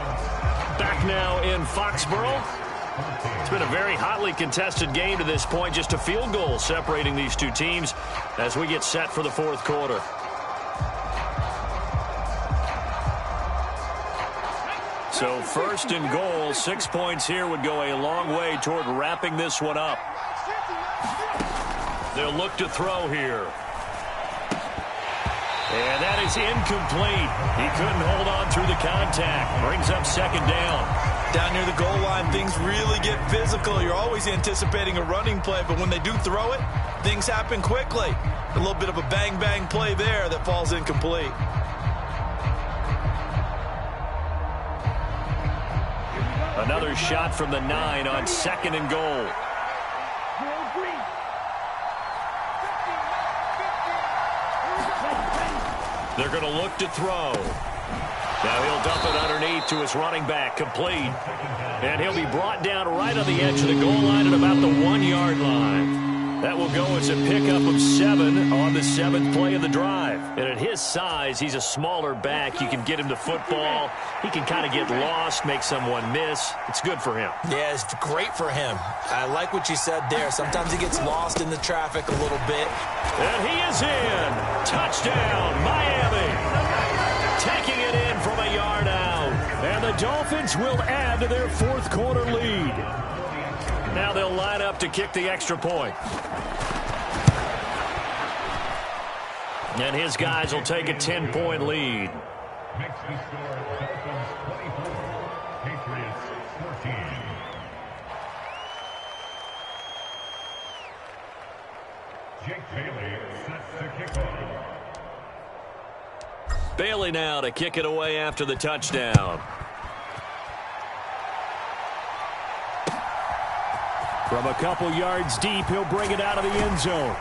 Back now in Foxborough. It's been a very hotly contested game to this point, just a field goal separating these two teams as we get set for the fourth quarter. So 1st and goal, 6 points here would go a long way toward wrapping this one up. They'll look to throw here. And that is incomplete. He couldn't hold on through the contact. Brings up 2nd down. Down near the goal line, things really get physical. You're always anticipating a running play, but when they do throw it, things happen quickly. A little bit of a bang-bang play there that falls incomplete. Another shot from the 9 on 2nd and goal. They're going to look to throw. Now he'll dump it underneath to his running back, complete. And he'll be brought down right on the edge of the goal line at about the 1-yard line. That will go as a pickup of 7 on the 7th play of the drive. And at his size, he's a smaller back. You can get him to football. He can kind of get lost, make someone miss. It's good for him. Yeah, it's great for him. I like what you said there. Sometimes he gets lost in the traffic a little bit. And he is in. Touchdown, Miami. Taking it in from a yard out. And the Dolphins Dolphins will add to their fourth quarter lead. Now they'll line up to kick the extra point. And his guys will take a 10-point lead. Makes the score Dolphins 24, Patriots 14. Jake Bailey sets the kickoff. Bailey now to kick it away after the touchdown. From a couple yards deep, he'll bring it out of the end zone.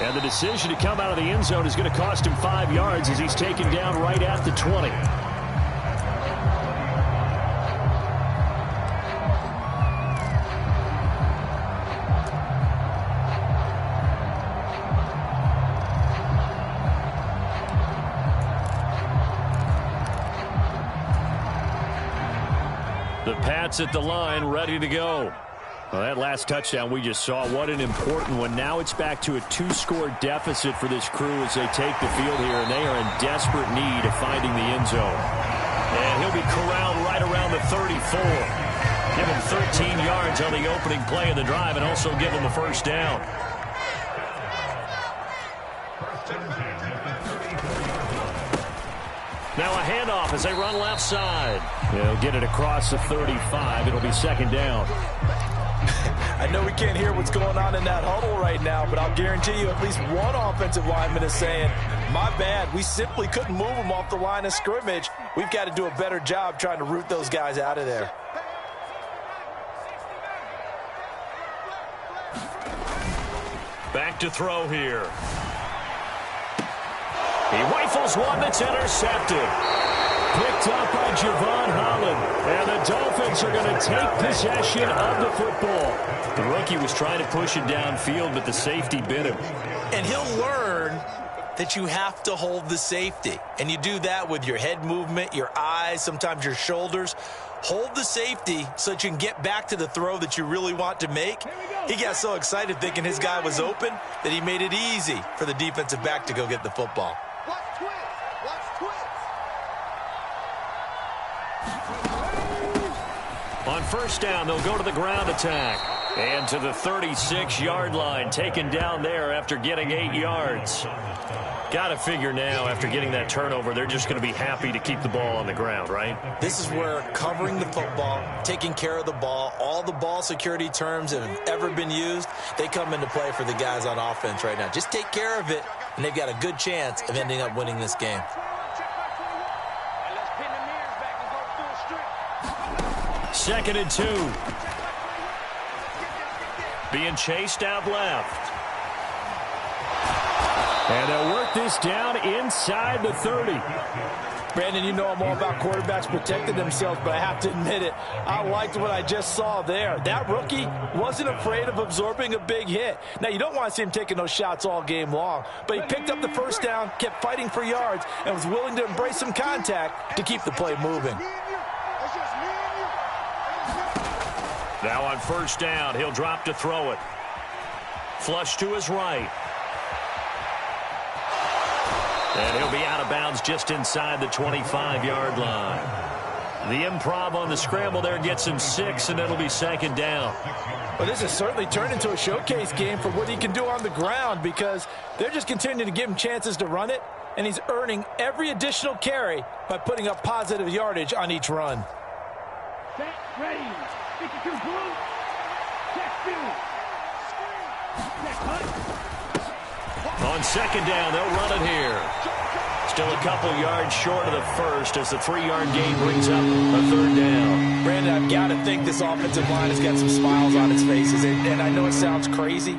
And the decision to come out of the end zone is going to cost him 5 yards as he's taken down right at the 20. The Pats at the line, ready to go. Well, that last touchdown we just saw, what an important one. Now it's back to a 2-score deficit for this crew as they take the field here, and they are in desperate need of finding the end zone. And he'll be corralled right around the 34. Give him 13 yards on the opening play of the drive and also give him a first down. Now a handoff as they run left side. They'll get it across the 35. It'll be second down. I know we can't hear what's going on in that huddle right now, but I'll guarantee you at least one offensive lineman is saying, my bad, we simply couldn't move them off the line of scrimmage. We've got to do a better job trying to root those guys out of there. Back to throw here. He rifles one that's intercepted. Picked up by Javon Holland. And the Dolphins are going to take possession of the football. The rookie was trying to push it downfield, but the safety bit him. And he'll learn that you have to hold the safety. And you do that with your head movement, your eyes, sometimes your shoulders. Hold the safety so that you can get back to the throw that you really want to make. He got so excited thinking his guy was open that he made it easy for the defensive back to go get the football. On first down, they'll go to the ground attack. And to the 36-yard line, taken down there after getting 8 yards. Got to figure now, after getting that turnover, they're just going to be happy to keep the ball on the ground, right? This is where covering the football, taking care of the ball, all the ball security terms that have ever been used, they come into play for the guys on offense right now. Just take care of it, and they've got a good chance of ending up winning this game. Second and 2. Being chased out left. And they'll work this down inside the 30. Brandon, you know I'm all about quarterbacks protecting themselves, but I have to admit it. I liked what I just saw there. That rookie wasn't afraid of absorbing a big hit. Now, you don't want to see him taking those shots all game long, but he picked up the first down, kept fighting for yards, and was willing to embrace some contact to keep the play moving. Now on first down, he'll drop to throw it. Flush to his right. And he'll be out of bounds just inside the 25-yard line. The improv on the scramble there gets him 6, and it'll be second down. Well, this has certainly turned into a showcase game for what he can do on the ground because they're just continuing to give him chances to run it, and he's earning every additional carry by putting up positive yardage on each run. Set, ready. 52 blue. Check 2. Check hunt. On second down, they'll run it here. Still a couple yards short of the first as the 3-yard gain brings up a third down. Brandon, I've got to think this offensive line has got some smiles on its faces. And I know it sounds crazy,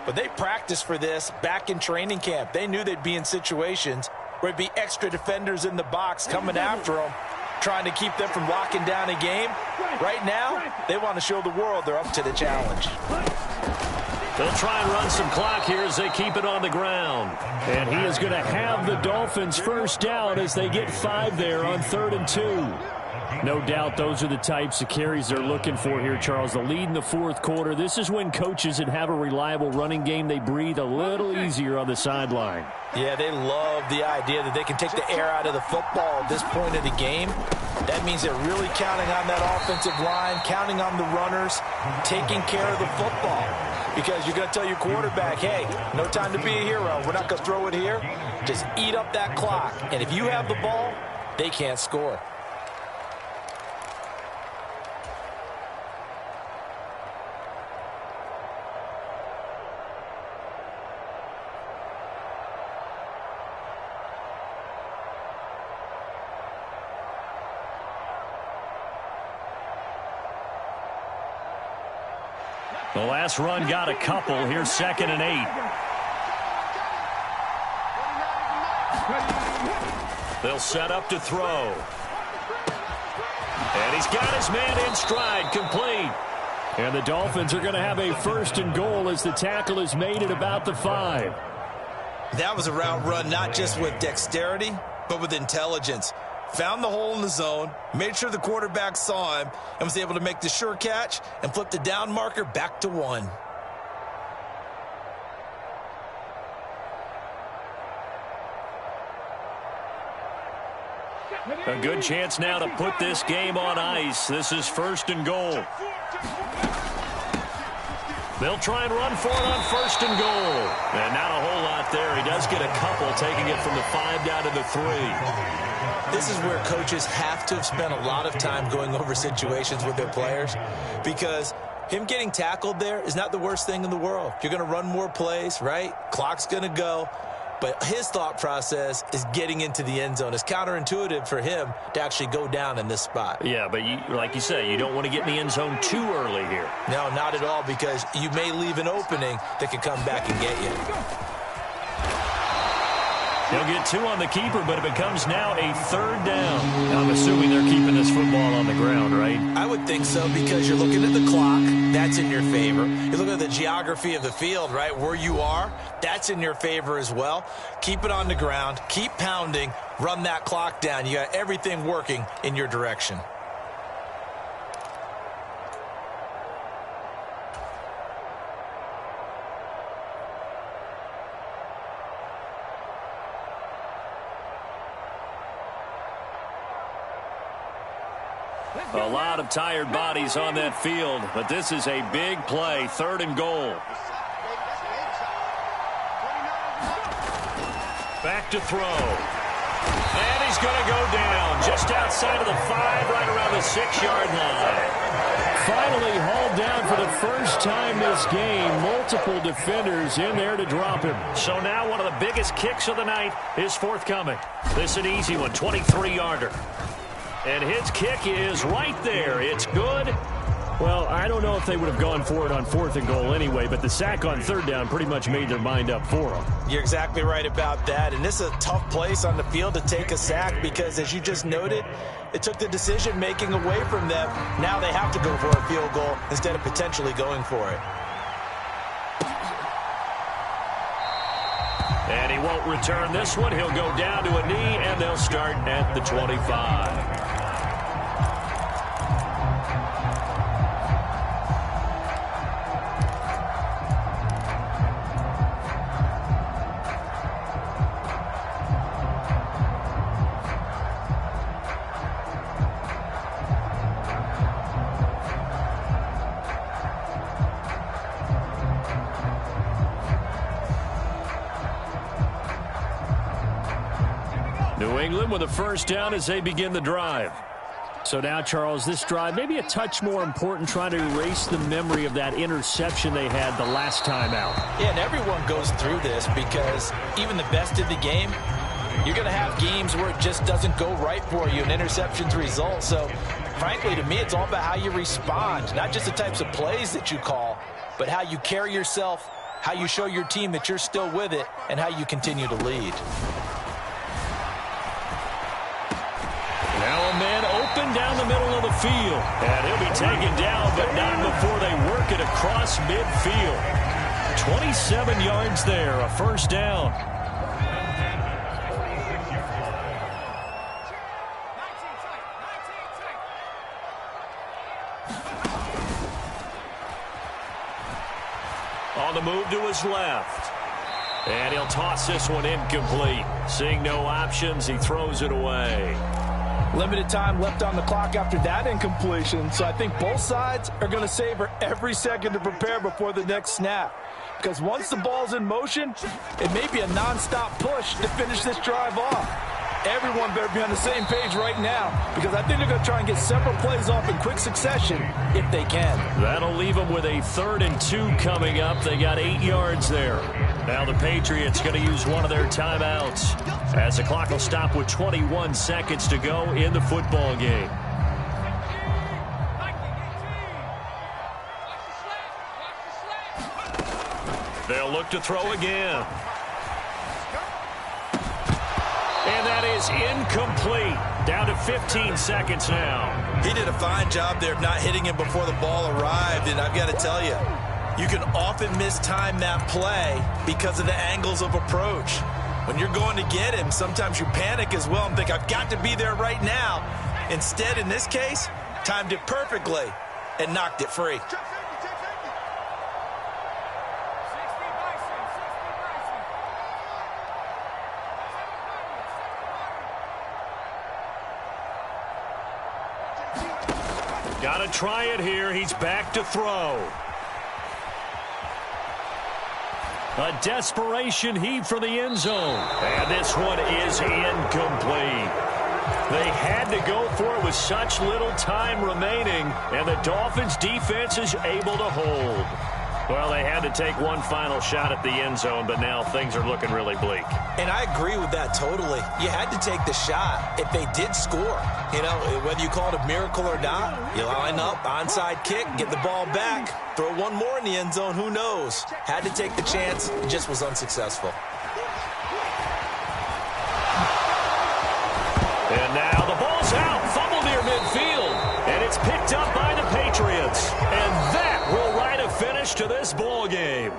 but they practiced for this back in training camp. They knew they'd be in situations where it'd be extra defenders in the box coming after them, trying to keep them from locking down a game. Right now, they want to show the world they're up to the challenge. They'll try and run some clock here as they keep it on the ground. And he is going to have the Dolphins first down as they get 5 there on 3rd and 2. No doubt those are the types of carries they're looking for here, Charles. The lead in the fourth quarter. This is when coaches that have a reliable running game, they breathe a little easier on the sideline. Yeah, they love the idea that they can take the air out of the football at this point of the game. That means they're really counting on that offensive line, counting on the runners, taking care of the football. Because you're going to tell your quarterback, hey, no time to be a hero. We're not going to throw it here. Just eat up that clock. And if you have the ball, they can't score. The last run got a couple. Here's 2nd and 8. They'll set up to throw. And he's got his man in stride, complete. And the Dolphins are going to have a 1st and goal as the tackle is made at about the 5. That was a route run not just with dexterity, but with intelligence. Found the hole in the zone, made sure the quarterback saw him, and was able to make the sure catch and flip the down marker back to 1. A good chance now to put this game on ice. This is 1st and goal. They'll try and run for it on 1st and goal. And not a whole lot there. He does get a couple, taking it from the 5 down to the 3. This is where coaches have to have spent a lot of time going over situations with their players, because him getting tackled there is not the worst thing in the world. You're going to run more plays, right? Clock's going to go. But his thought process is getting into the end zone. It's counterintuitive for him to actually go down in this spot. Yeah, but like you say, you don't want to get in the end zone too early here. No, not at all, because you may leave an opening that can come back and get you. He'll get 2 on the keeper, but it becomes now a 3rd down. I'm assuming they're keeping this football on the ground, right? I would think so, because you're looking at the clock. That's in your favor. You look at the geography of the field, right, where you are. That's in your favor as well. Keep it on the ground. Keep pounding. Run that clock down. You got everything working in your direction. A lot of tired bodies on that field, but this is a big play, 3rd and goal. Back to throw. And he's going to go down just outside of the 5, right around the 6-yard line. Finally hauled down for the first time this game. Multiple defenders in there to drop him. So now one of the biggest kicks of the night is forthcoming. This is an easy one, 23-yarder. And his kick is right there. It's good. Well, I don't know if they would have gone for it on 4th and goal anyway, but the sack on 3rd down pretty much made their mind up for them. You're exactly right about that. And this is a tough place on the field to take a sack because, as you just noted, it took the decision-making away from them. Now they have to go for a field goal instead of potentially going for it. And he won't return this one. He'll go down to a knee, and they'll start at the 25. New England with a 1st down as they begin the drive. So now, Charles, this drive maybe a touch more important, trying to erase the memory of that interception they had the last time out. Yeah, and everyone goes through this because even the best in the game, you're going to have games where it just doesn't go right for you, and interceptions result. So, frankly, to me, it's all about how you respond, not just the types of plays that you call, but how you carry yourself, how you show your team that you're still with it, and how you continue to lead. Now a man open down the middle of the field. And he'll be taken down, but not before they work it across midfield. 27 yards there, a 1st down. On the move to his left. And he'll toss this one incomplete. Seeing no options, he throws it away. Limited time left on the clock after that incompletion, so I think both sides are going to savor every second to prepare before the next snap. Because once the ball's in motion, it may be a nonstop push to finish this drive off. Everyone better be on the same page right now, because I think they're going to try and get several plays off in quick succession if they can. That'll leave them with a 3rd and 2 coming up. They got 8 yards there. Now the Patriots going to use one of their timeouts as the clock will stop with 21 seconds to go in the football game. They'll look to throw again. And that is incomplete. Down to 15 seconds now. He did a fine job there of not hitting him before the ball arrived, and I've got to tell you, you can often mistime that play because of the angles of approach. When you're going to get him, sometimes you panic as well and think, I've got to be there right now. Instead, in this case, timed it perfectly and knocked it free. Got to try it here. He's back to throw. A desperation heave for the end zone. And this one is incomplete. They had to go for it with such little time remaining, and the Dolphins' defense is able to hold. Well, they had to take one final shot at the end zone, but now things are looking really bleak. And I agree with that totally. You had to take the shot if they did score. You know, whether you call it a miracle or not, you line up, onside kick, get the ball back, throw one more in the end zone, who knows? Had to take the chance, just was unsuccessful. And now the ball's out, fumble near midfield, and it's picked up by the Patriots. And that will write a finish to this ball game.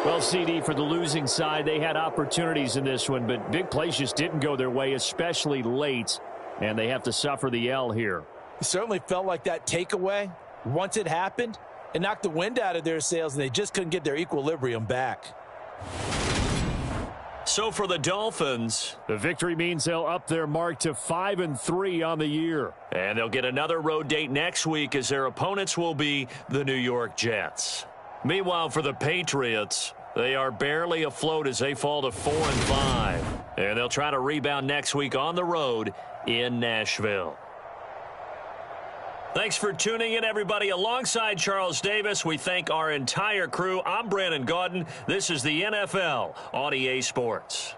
Well, CD, for the losing side, they had opportunities in this one, but big plays just didn't go their way, especially late, and they have to suffer the L here. It certainly felt like that takeaway, once it happened, it knocked the wind out of their sails, and they just couldn't get their equilibrium back. So for the Dolphins, the victory means they'll up their mark to 5-3 on the year. And they'll get another road date next week as their opponents will be the New York Jets. Meanwhile, for the Patriots, they are barely afloat as they fall to 4-5. And they'll try to rebound next week on the road in Nashville. Thanks for tuning in, everybody. Alongside Charles Davis, we thank our entire crew. I'm Brandon Gaudin. This is the NFL on EA Sports.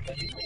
Thank you.